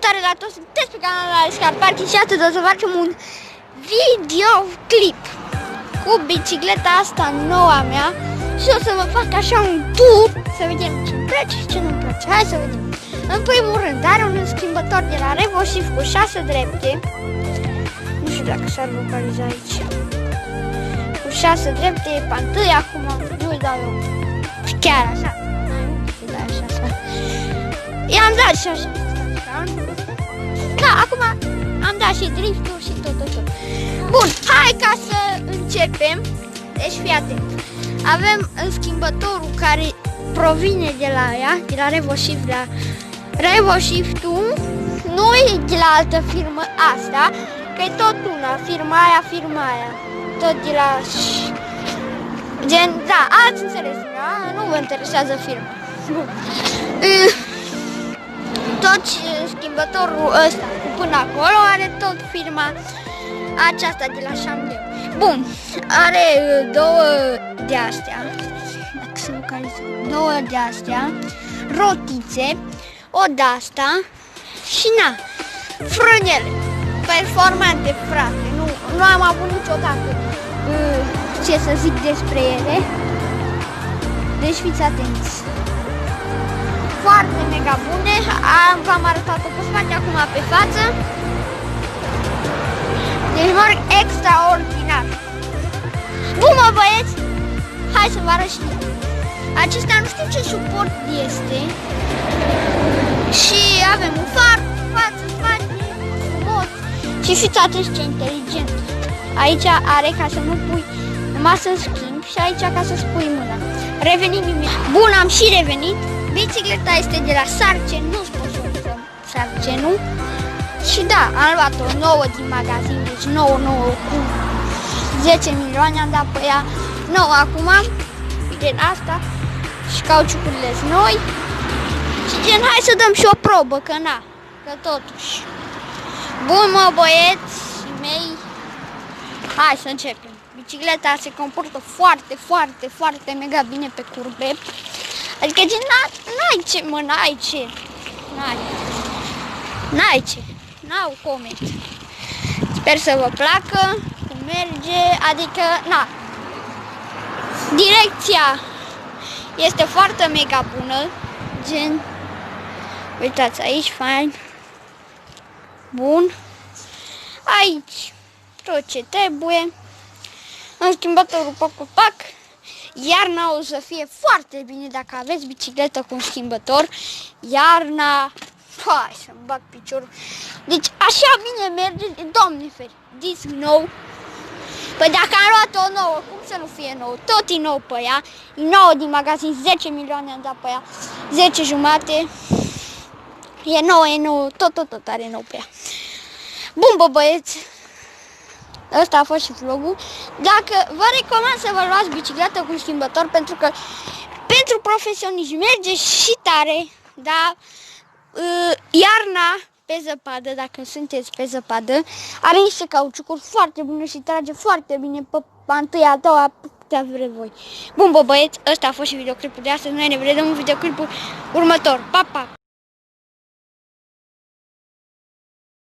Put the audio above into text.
Salutare la toți, sunteți pe canalul Aliscar Parking și atât o să facem un videoclip cu bicicleta asta noua mea și o să vă fac așa un tur să vedem ce-mi place și ce nu-mi place. Hai să vedem. În primul rând are un schimbător de la RevoShift cu 6 drepte. Nu știu dacă s-ar localiza aici. Cu 6 drepte e pe întâi, acum nu-l dau eu. Chiar așa. Nu dai așa. I-am dat și așa. Da, acum am dat și drifturi și tot. Bun, hai ca să începem. Deci fii atent. Avem schimbătorul care provine de la ea, de la RevoShift, la RevoShift-ul. Nu e de la altă firmă asta, că e tot una, firma aia. Tot de la... Gen, da, ați înțeles, da? Nu vă interesează firma. Tot schimbătorul ăsta cu până acolo are tot firma aceasta de la Shamdeu. Bun, are două de astea, dacă se localizează, două de astea, rotițe, o de asta și na, frânele performante, frate. Nu am avut niciodată ce să zic despre ele. Deci fiți atenți. Foarte mega bune. V-am arătat-o pe spate, acum pe față. Deci merg extraordinar. Bun, mă băieți, hai să vă arăt și acestea, nu știu ce suport este. Și avem un far, față, spate, frumos. Și fiți atenți ce inteligent. Aici are ca să nu pui numai să schimb și aici ca să spui mâna. Revenim imediat. Bun, am și revenit. Bicicleta este de la Sarcen, nu sponsorizăm Sarcenul. Și da, am luat o nouă din magazin, deci nouă cu 10 milioane am dat pe ea. Nouă acum, din asta și cauciucurile noi. Și gen, hai să dăm și o probă, că na, că totuși. Bun, mă băieți mei, hai să începem. Bicicleta se comportă foarte mega bine pe curbe. Adică gen, n-ai ce, mă, n-ai ce, n-au coment. Sper să vă placă cum merge, adică, na, direcția este foarte mega bună, gen, uitați aici, fain, bun, aici tot ce trebuie, în schimbătorul pac. Iarna o să fie foarte bine dacă aveți bicicletă cu un schimbător. Iarna, hai să-mi bag piciorul. Deci așa bine merge, Doamne feri, disc nou. Păi dacă am luat o nouă, cum să nu fie nouă? Tot e nou pe ea. E nouă din magazin, 10 milioane am dat pe ea, 10 jumate. E nouă, tot are nou pe ea. Bun, bă băieți, ăsta a fost și vlogul. Dacă vă recomand să vă luați bicicletă cu un schimbător, pentru că pentru profesioniști merge și tare, da? Iarna pe zăpadă, dacă sunteți pe zăpadă, are niște cauciucuri foarte bune și trage foarte bine pe întâia, a doua, putea vrei voi. Bun, bă băieți, ăsta a fost și videoclipul de astăzi. Noi ne vedem în videoclipul următor. Pa, pa!